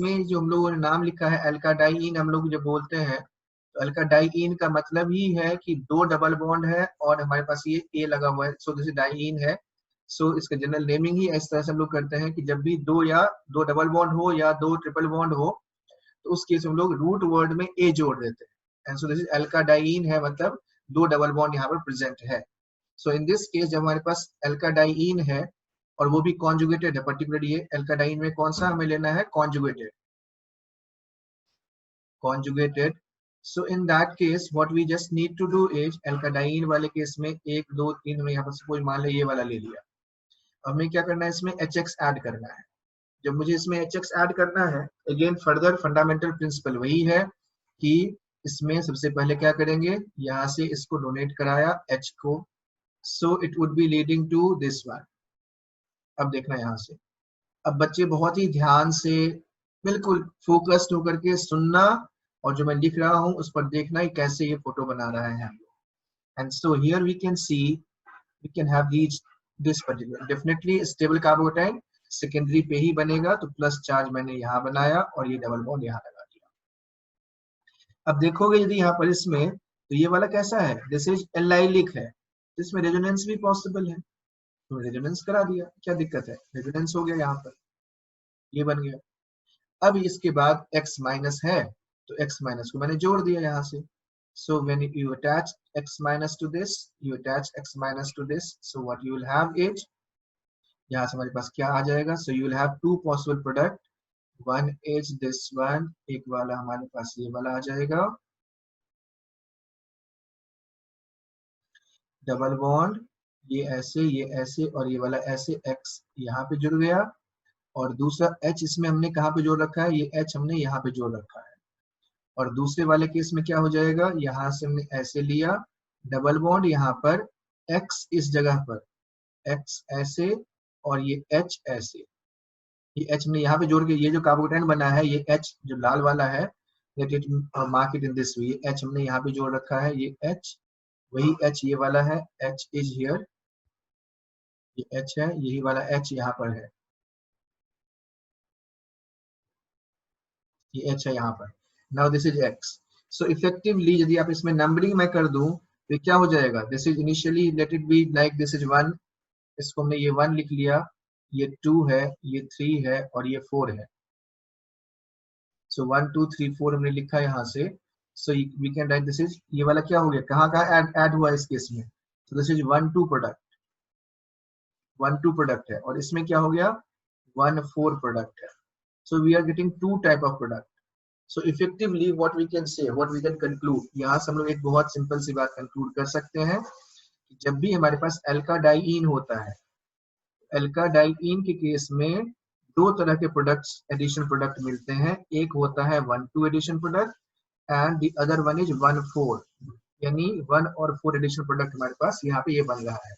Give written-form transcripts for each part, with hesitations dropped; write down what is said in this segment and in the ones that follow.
में जो हम लोगों ने नाम लिखा है एल्काडाइन, हम लोग जो बोलते हैं तो एल्काडाइन का मतलब ही है कि दो डबल बॉन्ड है और हमारे पास ये ए लगा हुआ है, सो दिस डाइन है। सो इसका जनरल नेमिंग ही इस तरह से हम लोग करते हैं कि जब भी दो डबल बॉन्ड हो या दो ट्रिपल बॉन्ड हो तो उस केस में हम लोग रूट वर्ड में ए जोड़ देते हैं, एंड सो दिस इज एल्काडाइन है, मतलब दो डबल बॉन्ड यहाँ पर प्रेजेंट है। सो इन दिस केस जब हमारे पास एल्काडाइन है और वो भी कॉन्जुगेटेड है, पर्टिकुलरली ये एल्काडाइन में कौन सा हमें लेना है, conjugated, conjugated. So in that case what we just need to do is alkadine वाले केस में 1 2 3 हमने यहाँ पर सपोज मान लिया ये वाला ले लिया, अब हमें क्या करना है, इसमें HX ऐड करना है। जब मुझे इसमें HX ऐड करना है, अगेन फर्दर फंडामेंटल प्रिंसिपल वही है कि इसमें सबसे पहले क्या करेंगे, यहाँ से इसको डोनेट कराया H को, so it would be leading to this one. अब देखना यहाँ से, अब बच्चे बहुत ही ध्यान से बिल्कुल फोकस्ड होकर के सुनना और जो मैं लिख रहा हूं उस पर देखना ही कैसे ये फोटो बना रहे हैं हम लोग। And so here we can see we can have this particular definitely stable कार्बोटाइल सेकेंडरी पे ही बनेगा, तो प्लस चार्ज मैंने यहाँ बनाया और ये डबल बॉन्ड यहाँ लगा दिया। अब देखोगे यदि यहाँ पर इसमें तो ये वाला कैसा है, दिस इज एलाइलिक है, इसमें रेजोनेंस भी पॉसिबल है, तो रेजोनेंस करा दिया, क्या दिक्कत है, रेजोनेंस हो गया, यहाँ पर ये बन गया। अब इसके बाद x माइनस है तो x माइनस को मैंने जोड़ दिया यहाँ से, so when you attach x minus to this, you attach x minus to this, so what you will have is, यहाँ से हमारे पास क्या आ जाएगा, so you will have two possible product, one is this one, एक वाला हमारे पास ये वाला आ जाएगा डबल बॉन्ड, ये ऐसे और ये वाला ऐसे, x यहाँ पे जुड़ गया, और दूसरा h इसमें हमने कहाँ पे जोड़ रखा है, ये h हमने यहाँ पे जोड़ रखा है। और दूसरे वाले केस में क्या हो जाएगा, यहाँ से हमने ऐसे लिया डबल बॉन्ड, यहाँ पर x इस जगह पर x ऐसे और ये h ऐसे, ये h हमने यहाँ पे जोड़ के ये जो कार्बोटाइन बना है, ये h जो लाल वाला है, let it mark it in this way, ये h हमने यहाँ पे जोड़ रखा है, ये h वही h ये वाला है, h इज हियर, ये h है, यही वाला h यहाँ पर है, ये h है यहाँ पर। Now this is x, so effectively यदि आप इसमें नंबरिंग मैं कर दूं तो क्या हो जाएगा, this is initially let it be like this is 1, इसको हमने ये 1 लिख लिया, ये 2 है, ये 3 है और ये 4 है, सो 1 2 3 4 हमने लिखा यहाँ से, so we can write this is, ये वाला क्या हो गया, कहाँ कहाँ ऐड हुआ इस केस में, तो दिस इज 1 2 प्रोडक्ट, 1 2 प्रोडक्ट है, और इसमें क्या हो गया 1 4 प्रोडक्ट है, so we are getting two type of product. So effectively what we can say, what we can conclude, यहाँ से हम लोग एक बहुत सिंपल सी बात कंक्लूड कर सकते हैं कि जब भी हमारे पास एल्काडाइन होता है, एल्काडाइन के केस में दो तरह के प्रोडक्ट्स एडिशन प्रोडक्ट मिलते हैं, एक होता है 1 2 addition product and the other one is 1 4, यानी 1 और 4 एडिशन प्रोडक्ट हमारे पास यहाँ पे ये बन रहा है।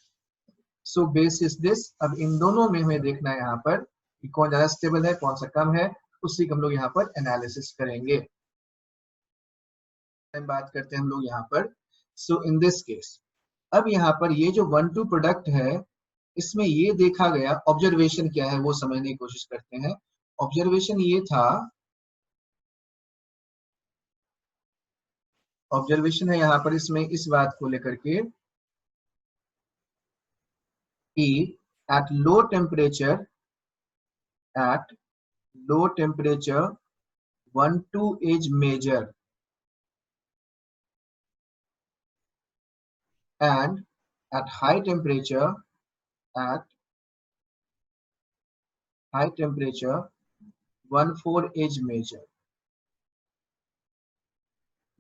सो बेसिस दिस, अब इन दोनों में हमें देखना है यहाँ पर कि कौन ज्यादा स्टेबल है कौन सा कम है, उसी को हम लोग यहाँ पर एनालिसिस करेंगे। बात करते हैं हम लोग यहाँ पर, सो इन दिस केस अब यहाँ पर ये जो 1 2 प्रोडक्ट है, इसमें ये देखा गया, ऑब्जर्वेशन क्या है वो समझने की कोशिश करते हैं। ऑब्जर्वेशन ये था, ऑब्जर्वेशन है यहाँ पर इसमें इस बात को लेकर के कि at low temperature, at low temperature 1 2 is major and at high temperature, at high temperature 1 4 is major।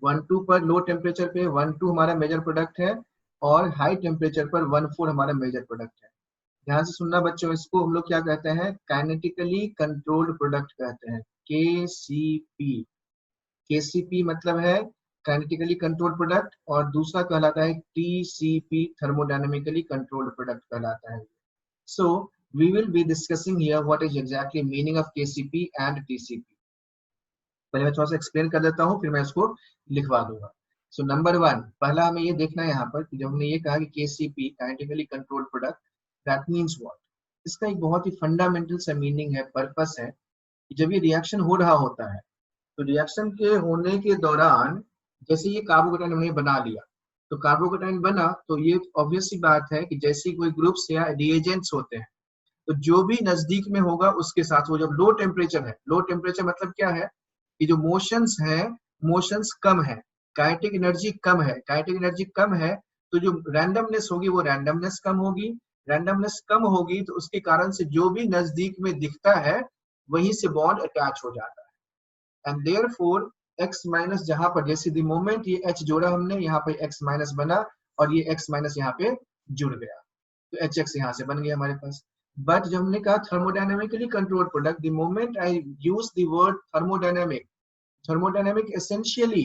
1 2 पर लो टेम्परेचर पे 1 2 हमारा मेजर प्रोडक्ट है और हाई टेम्परेचर पर 1 4 हमारा मेजर प्रोडक्ट है। ध्यान से सुनना बच्चों, इसको हम लोग क्या कहते हैं, काइनेटिकली कंट्रोल्ड प्रोडक्ट कहते हैं, KCP। KCP मतलब है काइनेटिकली कंट्रोल्ड प्रोडक्ट, और दूसरा कहलाता है TCP, थर्मोडायनेमिकली कंट्रोल्ड प्रोडक्ट कहलाता है। So we will be discussing here what is exactly meaning of KCP and TCP। पहले मैं थोड़ा सा एक्सप्लेन कर देता हूँ, फिर मैं इसको लिखवा दूंगा। सो नंबर 1, पहला हमें ये देखना है यहाँ पर कि जब हमने ये कहा कि KCP kinetically controlled product, that means what, इसका एक बहुत ही फंडामेंटल सा मीनिंग है, पर्पस है जब ये रिएक्शन हो रहा होता है तो रिएक्शन के होने के दौरान जैसे ये कार्बोकेटाइन हमने बना लिया, तो कार्बोकेटाइन बना तो ये ऑब्वियस सी बात है कि जैसे कोई ग्रुप्स या रिएजेंट्स होते हैं तो जो भी नजदीक में होगा उसके साथ वो जब लो टेम्परेचर है, लो टेम्परेचर मतलब क्या है कि जो मोशंस है, मोशंस कम है, काइनेटिक एनर्जी कम है, काइनेटिक एनर्जी कम है तो जो रैंडमनेस होगी वो रैंडमनेस कम होगी, रैंडमनेस कम होगी तो उसके कारण से जो भी नजदीक में दिखता है वहीं से बॉन्ड अटैच हो जाता है। एंड देयरफॉर x माइनस जहां पर जैसे द मोमेंट ये h जोड़ा हमने यहाँ पे x माइनस बना और ये x माइनस यहाँ पे जुड़ गया तो hx यहाँ से बन गया हमारे पास। बट जब हमने कहा thermodynamically controlled product, the moment I use the word thermodynamic, thermodynamic essentially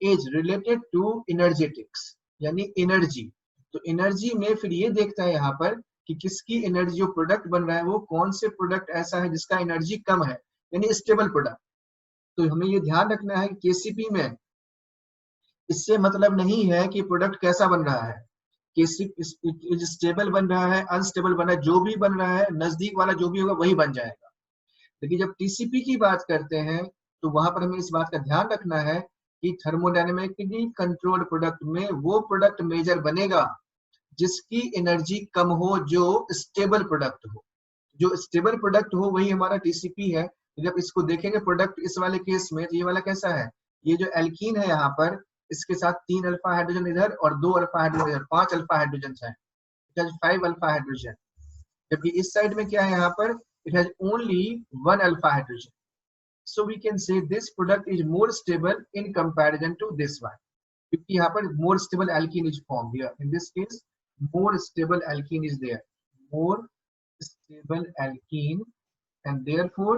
is related to energetics यानी एनर्जी। तो एनर्जी में फिर ये देखता है यहाँ पर कि किसकी एनर्जी, जो प्रोडक्ट बन रहा है वो कौन से प्रोडक्ट ऐसा है जिसका एनर्जी कम है यानी स्टेबल प्रोडक्ट। तो हमें ये ध्यान रखना है कि केसीपी में इससे मतलब नहीं है कि प्रोडक्ट कैसा बन रहा है, केसीपी स्टेबल बन रहा है, अनस्टेबल बन रहा है, जो भी बन रहा है नजदीक वाला जो भी होगा वही बन जाएगा। लेकिन जब टीसीपी की बात करते हैं तो वहां पर हमें इस बात का ध्यान रखना है कि थर्मोडायनेमिकली कंट्रोल्ड प्रोडक्ट में वो प्रोडक्ट मेजर बनेगा जिसकी एनर्जी कम हो, जो स्टेबल प्रोडक्ट हो। जो स्टेबल प्रोडक्ट हो वही हमारा टीसीपी है। जब इसको देखेंगे प्रोडक्ट इस वाले केस में तो ये वाला कैसा है, ये जो एल्कीन है यहाँ पर इसके साथ 3 अल्फा हाइड्रोजन इधर और 2 अल्फा हाइड्रोजन इधर, 5 अल्फा हाइड्रोजन है, इट हैज 5 अल्फा हाइड्रोजन। जबकि इस साइड में क्या है यहाँ पर, it has only 1 alpha hydrogen. So we can say this product is more stable in comparison to this one. क्योंकि यहाँ पर more stable alkene is formed here. In this case, more stable alkene is there. More stable alkene, and therefore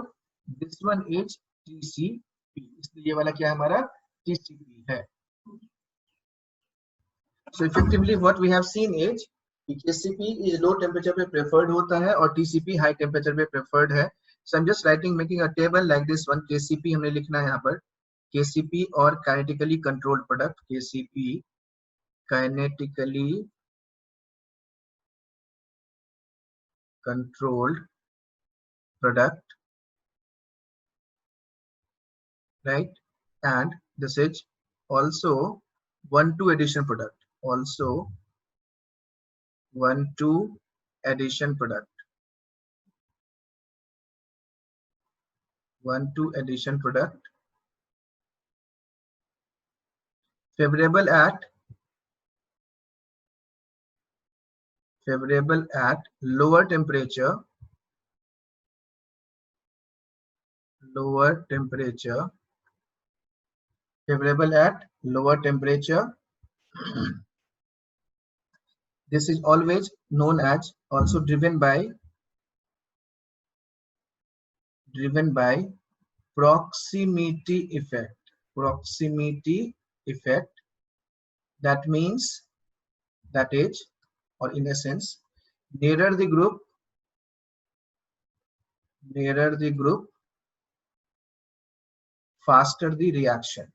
this one is TCP. इसलिए ये वाला क्या है हमारा TCP है. So effectively what we have seen is KCP is low temperature पे preferred होता है और TCP high temperature पे preferred है. So I'm just writing, making a table like this one. KCP हमने लिखना है यहाँ पर, KCP और kinetically controlled product, KCP kinetically controlled product, right? And this is also 1,2 addition product, also 1,2 addition product, 1,2 addition product, favorable at lower temperature, favorable at lower temperature. This is always known as also driven by proximity effect. Proximity effect, that means, that is, or in a sense, nearer the group, faster the reaction,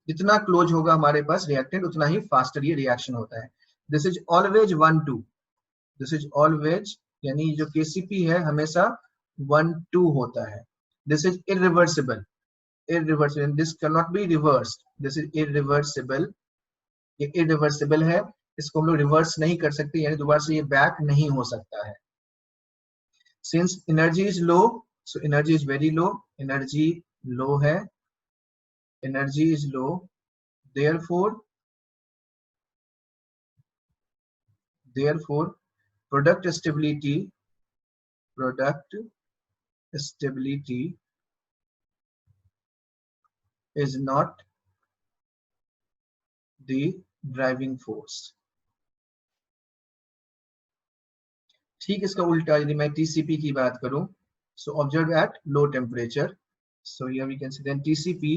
जितना close होगा हमारे पास reactant उतना ही faster ये reaction होता है. This is always 1,2, this is always यानी जो KCP है हमेशा 1,2 होता है. This is irreversible, this can not be reversed, this is irreversible, ये इरिवर्सिबल है, इसको हम लोग रिवर्स नहीं कर सकते यानी दोबारा से ये बैक नहीं हो सकता है. Since energy is low, so energy is very low, energy low है, energy is low, therefore product stability is not the driving force. ठीक, इसका उल्टा यदि मैं TCP की बात करूं, so observed at low temperature, so here we can see then TCP,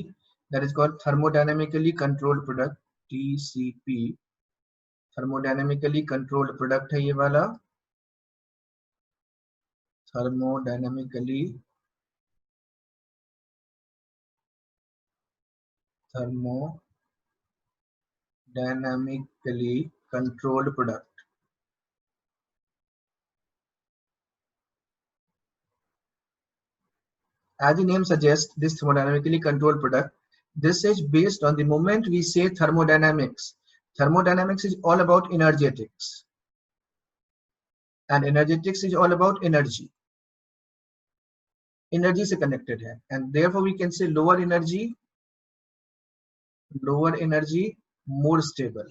that is called thermodynamically controlled product. TCP thermodynamically controlled product है ये वाला, thermodynamically controlled product. As the name suggests, this thermodynamically controlled product, this is based on the moment we say thermodynamics. Thermodynamics is all about energetics, and energetics is all about energy. Energy से connected है, and therefore we can say lower energy, more stable,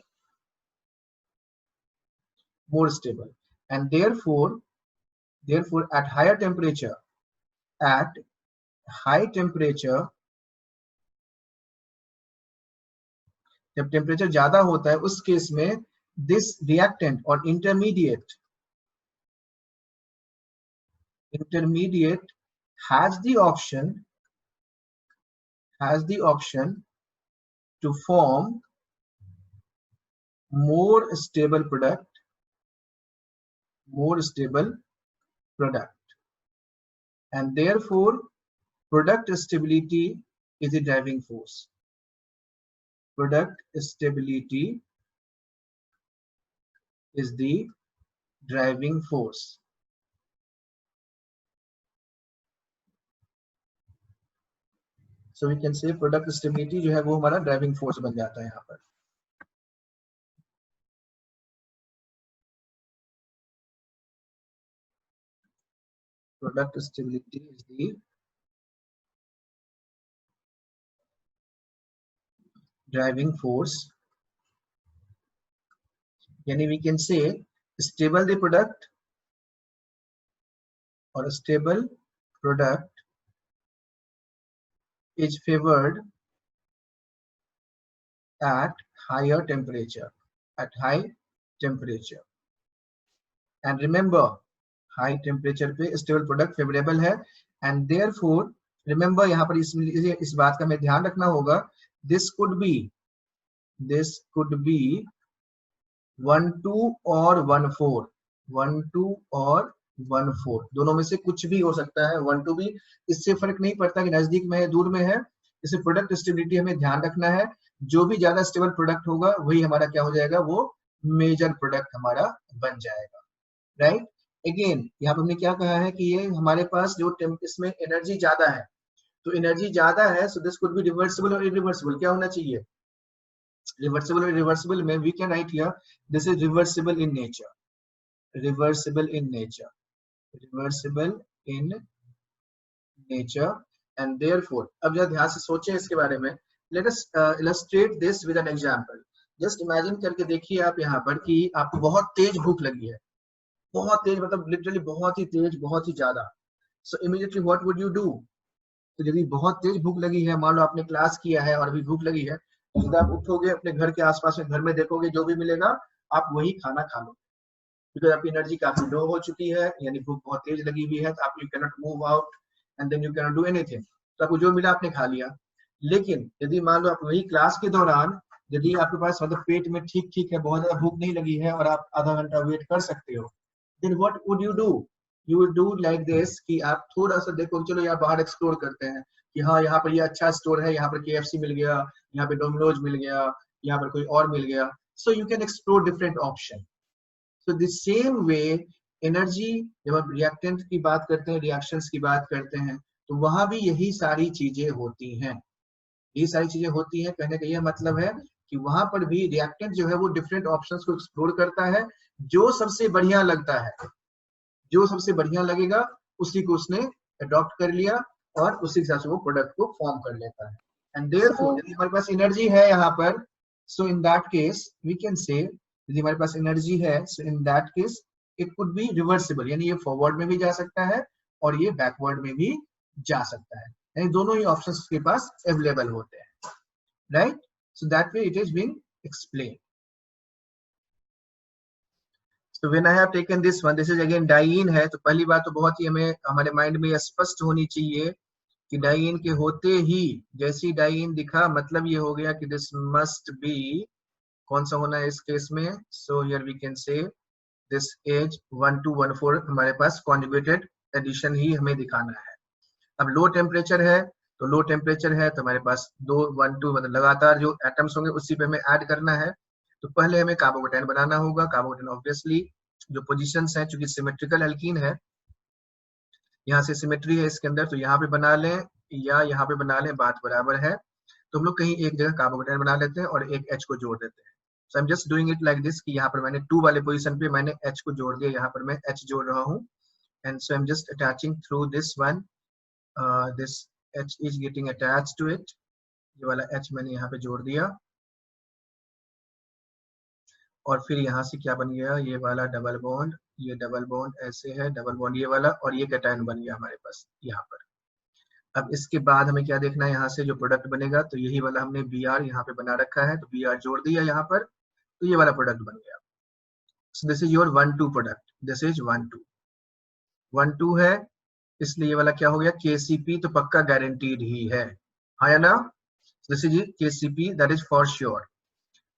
and therefore at higher temperature, at high temperature, जब temperature ज्यादा होता है उस case में this reactant और intermediate has the option to form more stable product, and therefore product stability is the driving force. Product stability is the driving force. So we can say product stability जो है वो हमारा driving force बन जाता है यहाँ पर. Product stability is the driving force. यानी we can say stable the product or a stable product is favored at higher temperature, and remember high temperature पे stable product favorable है, and therefore remember यहाँ पर इस बात का हमें ध्यान रखना होगा, this could be 1,2 और 1,4, 1,2 और 1,4 दोनों में से कुछ भी हो सकता है. 1,2 भी, इससे फर्क नहीं पड़ता कि नजदीक में है दूर में है. इसे प्रोडक्ट स्टेबिलिटी हमें ध्यान रखना है. जो भी ज्यादा स्टेबल प्रोडक्ट होगा वही हमारा क्या हो जाएगा, वो मेजर प्रोडक्ट हमारा बन जाएगा. राइट. अगेन यहाँ पर हमने क्या कहा है कि ये हमारे पास जो इसमें एनर्जी ज्यादा है, तो एनर्जी ज्यादा है, so this could be reversible और इरिवर्सिबल. क्या होना चाहिए, रिवर्सिबल और इरिवर्सिबल में we can write here this is reversible in nature, and therefore अब जरा ध्यान से सोचें इसके बारे में. Let us illustrate this with an example. Just imagine करके देखिए आप यहाँ पर कि आपको बहुत तेज भूख लगी है, बहुत तेज, मतलब लिटरली बहुत ही तेज, बहुत ही ज्यादा. सो immediately what would you do. तो यदि बहुत तेज भूख लगी है, मान लो आपने क्लास किया है और अभी भूख लगी है, तो जब आप उठोगे अपने घर के आसपास में घर में देखोगे जो भी मिलेगा आप वही खाना खा लो, क्योंकि आपकी एनर्जी काफी लो हो चुकी है, यानी भूख बहुत तेज लगी हुई है, तो आप you can not move out and then you can not do anything. तो आपको जो मिला आपने खा लिया. लेकिन यदि मान लो आप वही क्लास के दौरान, यदि आपके पास मतलब पेट में ठीक है, बहुत ज्यादा भूख नहीं लगी है और आप आधा घंटा वेट कर सकते हो, then what would you do? You would do like this कि आप थोड़ा सा देखो, चलो यार बाहर एक्सप्लोर करते हैं कि हाँ यहाँ पर ये अच्छा स्टोर है, यहाँ पर KFC मिल गया, यहाँ पे डोमिनोज मिल गया, यहाँ पर कोई और मिल गया. So you can explore different option. So the same way energy, जब आप रिएक्टेंट की बात करते हैं, रिएक्शंस की बात करते हैं, तो वहां भी यही सारी चीजें होती हैं. कहने का यह मतलब है कि वहां पर भी रिएक्टेंट जो है वो डिफरेंट ऑप्शंस को एक्सप्लोर करता है. जो सबसे बढ़िया लगता है, जो सबसे बढ़िया लगेगा उसी को उसने अडॉप्ट कर लिया और उसी के हिसाब से वो प्रोडक्ट को फॉर्म कर लेता है. एंड देयरफॉर यदि हमारे पास एनर्जी है यहाँ पर, so in that case we can say, यदि हमारे पास एनर्जी है, so in that case it could be reversible, यानी ये फॉरवर्ड में भी जा सकता है और ये बैकवर्ड में भी जा सकता है, यानी दोनों ही ऑप्शंस के पास अवेलेबल होते हैं. Right. So that way it is being explained. So when I have taken this one, this is again diene है. तो पहली बात तो बहुत ही हमें हमारे माइंड में स्पष्ट होनी चाहिए कि डाइईन के होते ही जैसी डाइईन दिखा, मतलब ये हो गया कि दिस मस्ट बी, कौन सा होना है इस केस में. So here we can say this as 1,2,1,4 हमारे पास कॉन्जुगेटेड एडिशन ही हमें दिखाना है. अब लो टेम्परेचर है, तो लो टेम्परेचर है तो हमारे पास 1,2 मतलब लगातार जो एटम्स होंगे उसी पे हमें ऐड करना है. तो पहले हमें कार्बोकेटाइन बनाना होगा. कार्बोकेटाइन ऑब्वियसली जो पोजीशंस हैं, चूंकि सिमेट्रिकल एल्कीन है, यहाँ से सिमेट्री है इसके अंदर, तो यहाँ पे बना लें या यहाँ पे बना लें, बात बराबर है। तो हम लोग कहीं एक जगह कार्बोकेटाइन बना लेते हैं और एक H को जोड़ देते हैं। So I am just doing it like this कि यहाँ पर मैंने 2 वाले पोजीशन पे मैंने H को जोड़ दिया, यहाँ पर मैं H जोड़ रहा हूँ। And so I am just attaching through this one, this H is getting attached to it. ये वाला H मैंने यहाँ पे जोड़ दिया और फिर यहाँ से क्या बन गया, ये वाला डबल बॉन्ड, ये डबल बॉन्ड ऐसे है, डबल बॉन्ड ये वाला, और ये कैटायन बन गया हमारे पास यहाँ पर। अब इसके बाद हमें क्या देखना है, यहाँ से जो प्रोडक्ट बनेगा, तो यही वाला हमने Br यहाँ पे बना रखा है, तो Br जोड़ दिया यहाँ पर, तो ये वाला प्रोडक्ट बन गया। सो this is your 1,2 product, this is 1,2 1,2 है, इसलिए ये वाला क्या हो गया, KCP, तो पक्का गारंटीड ही है, हाँ या ना। This is KCP, that is for sure.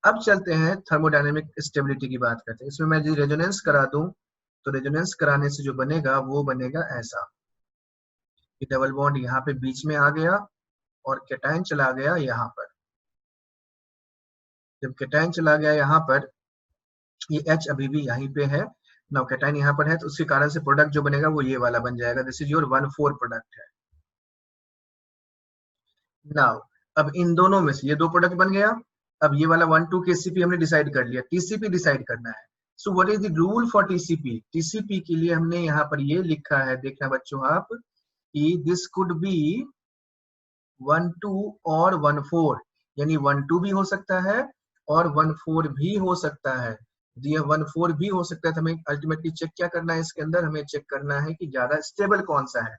अब चलते हैं थर्मोडायनेमिक स्टेबिलिटी की बात करते हैं। इसमें मैं जो रेजोनेंस करा दूं, तो रेजोनेंस कराने से जो बनेगा वो बनेगा ऐसा, ये डबल बॉन्ड यहाँ पे बीच में आ गया और कैटायन चला गया यहाँ पर। जब कैटायन चला गया यहाँ पर, ये H अभी भी यहीं पे है, नाउ कैटायन यहाँ पर है, तो उसके कारण से प्रोडक्ट जो बनेगा वो ये वाला बन जाएगा। दिस इज योर 1,4 प्रोडक्ट है। नाउ अब इन दोनों में से ये 2 प्रोडक्ट बन गया। अब ये वाला 1,2 KCP हमने डिसाइड कर लिया, TCP डिसाइड करना है। So what is the rule for TCP? TCP के लिए हमने यहाँ पर ये लिखा है, देखना बच्चों आप, कि दिस कुड बी 1,2 और 1,4, यानी 1,2 भी हो सकता है और 1,4 भी हो सकता है। ये 1,4 भी हो सकता है, तो हमें अल्टीमेटली चेक क्या करना है इसके अंदर, हमें चेक करना है कि ज्यादा स्टेबल कौन सा है।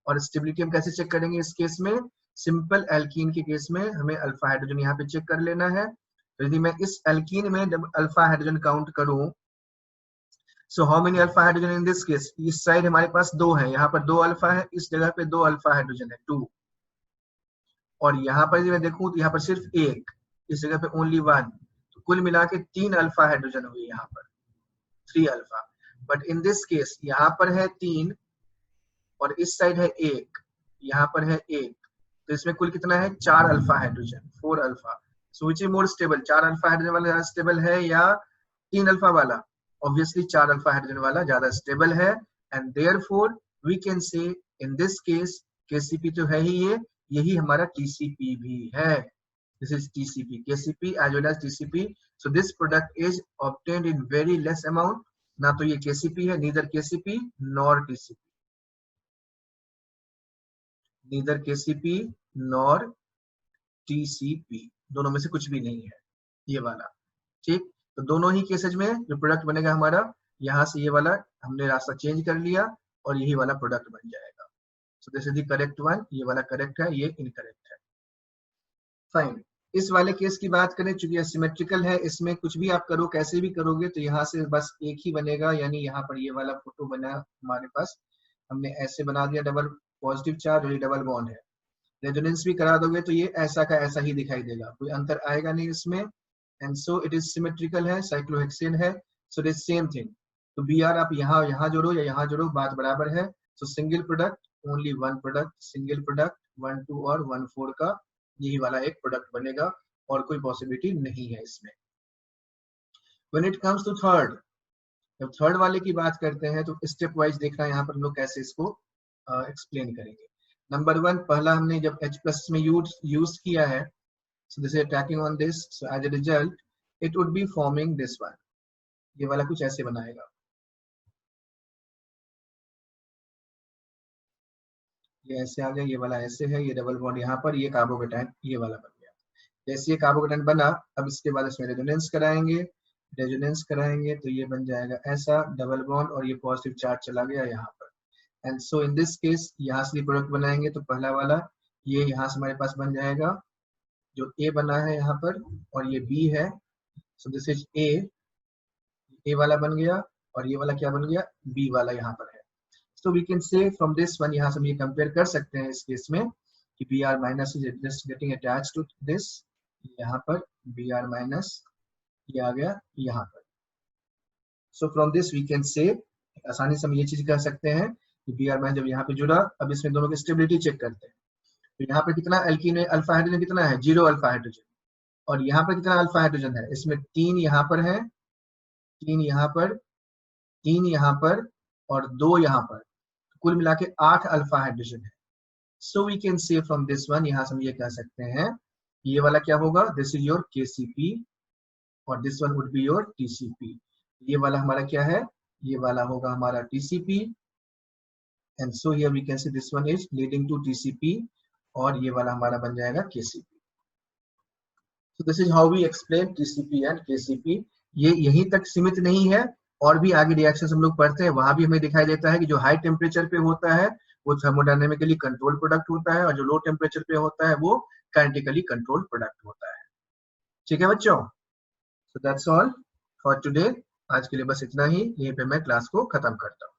और स्टेबिलिटी हम कैसे चेक करेंगे इस केस में, सिंपल एल्कीन के केस में हमें अल्फा हाइड्रोजन यहाँ पे चेक कर लेना है। तो यदि मैं इस एल्कीन में जब अल्फा हाइड्रोजन काउंट करूं, so how many alpha hydrogen in this case, इस साइड हमारे पास 2 है, यहाँ पर 2 अल्फा है, इस जगह पे 2 अल्फा हाइड्रोजन है 2, और यहाँ पर यदि मैं देखूं तो यहाँ पर सिर्फ 1, इस जगह पे ओनली 1, तो कुल मिला के 3 अल्फा हाइड्रोजन हुई यहाँ पर, 3 alpha. But in this case यहाँ पर है 3 और इस साइड है 1, यहाँ पर है 1, तो इसमें कुल कितना है, 4 alpha hydrogen, 4 alpha. So which is more stable, 4 alpha hydrogen वाला ज्यादा स्टेबल है या 3 अल्फा वाला? ऑब्वियसली 4 अल्फा हाइड्रोजन वाला ज्यादा स्टेबल है। एंड देयरफॉर वी कैन से इन दिस केस KCP तो है ही ये, यही हमारा TCP भी है। This is TCP, KCP as well as TCP. So this product is obtained in very less amount. ना तो ये KCP है, neither KCP nor TCP, neither KCP nor TCP, दोनों में से कुछ भी नहीं है ये वाला, ठीक। तो दोनों ही केसेज में जो प्रोडक्ट बनेगा हमारा, यहाँ से ये वाला हमने रास्ता चेंज कर लिया और यही वाला प्रोडक्ट बन जाएगा। सो this is the correct one, ये वाला करेक्ट है, ये इनकरेक्ट है। फाइन, इस वाले केस की बात करें, चूंकि सिमेट्रिकल है, इसमें कुछ भी आप करो, कैसे भी करोगे, तो यहाँ से बस एक ही बनेगा, यानी यहाँ पर ये वाला फोटो बना हमारे पास, हमने ऐसे बना दिया, डबल पॉजिटिव चार्ज और ये डबल बॉन्ड है। रेजोनेंस भी करा दोगे तो ये ऐसा का ऐसा ही दिखाई देगा, कोई अंतर आएगा नहीं इसमें। And so it is symmetrical है, साइक्लोहेक्सेन है, so it is same thing. तो Br आप यहाँ जोड़ो या यहाँ जोड़ो, बात बराबर है। सो single product, only one product, single product 1,2 और 1,4 का यही वाला एक प्रोडक्ट बनेगा, और कोई पॉसिबिलिटी नहीं है इसमें। When it comes to third, जब थर्ड वाले की बात करते हैं तो स्टेप वाइज देखना यहाँ पर हम लोग कैसे इसको एक्सप्लेन करेंगे। नंबर 1, पहला हमने जब H+ में यूज किया है, so this is attacking on this, so as a result it would be forming this one, ये वाला कुछ ऐसे बनाएगा, ये ऐसे आ गया, ये वाला ऐसे है, ये डबल बॉन्ड यहाँ पर, ये कार्बोकेटायन ये वाला बन गया। जैसे ये कार्बोकेटायन बना, अब इसके बाद इसमें रेजोनेंस कराएंगे, रेजोनेंस कराएंगे तो ये बन जाएगा ऐसा, डबल बॉन्ड, और ये पॉजिटिव चार्ज चला गया यहाँ पर। And so in this case यहाँ से प्रोडक्ट बनाएंगे, तो पहला वाला ये यहाँ से हमारे पास बन जाएगा, जो A बना है यहाँ पर, और ये B है, सो दिस इज A वाला बन गया, और ये वाला क्या बन गया, B वाला यहाँ पर है। So we can say from this one, यहाँ से हम ये कंपेयर कर सकते हैं इस केस में कि Br- is just getting attached to this, यहाँ पर Br- ये आ गया यहाँ पर। So from this we can say, आसानी से हम ये चीज कह सकते हैं कि Br- जब यहाँ पे जुड़ा, अब इसमें दोनों की स्टेबिलिटी चेक करते हैं। तो यहाँ पर कितना एल्कीन में अल्फा हाइड्रोजन कितना है, 0 अल्फा हाइड्रोजन, और यहाँ पर कितना अल्फा हाइड्रोजन है, इसमें 3 यहाँ पर है, 3 यहाँ पर, 3 यहाँ पर और 2 यहाँ पर, कुल मिला के 8 अल्फा हाइड्रोजन है। So we can say from this one, यहां से हम ये कह सकते हैं ये वाला क्या होगा, दिस इज योर KCP और this one would be your TCP। ये वाला हमारा क्या है, ये वाला होगा हमारा TCP and so here we can say this one is leading to TCP और ये वाला हमारा बन जाएगा KCP। So this is how we explain TCP and KCP। ये यहीं तक सीमित नहीं है, और भी आगे रिएक्शंस हम लोग पढ़ते हैं, वहां भी हमें दिखाई देता है कि जो हाई टेम्परेचर पे होता है वो थर्मोडायनेमिकली कंट्रोल प्रोडक्ट होता है, और जो लो टेम्परेचर पे होता है वो काइनेटिकली कंट्रोल प्रोडक्ट होता है। ठीक है बच्चों, so that's all for today. आज के लिए बस इतना ही, यहीं पे मैं क्लास को खत्म करता हूँ।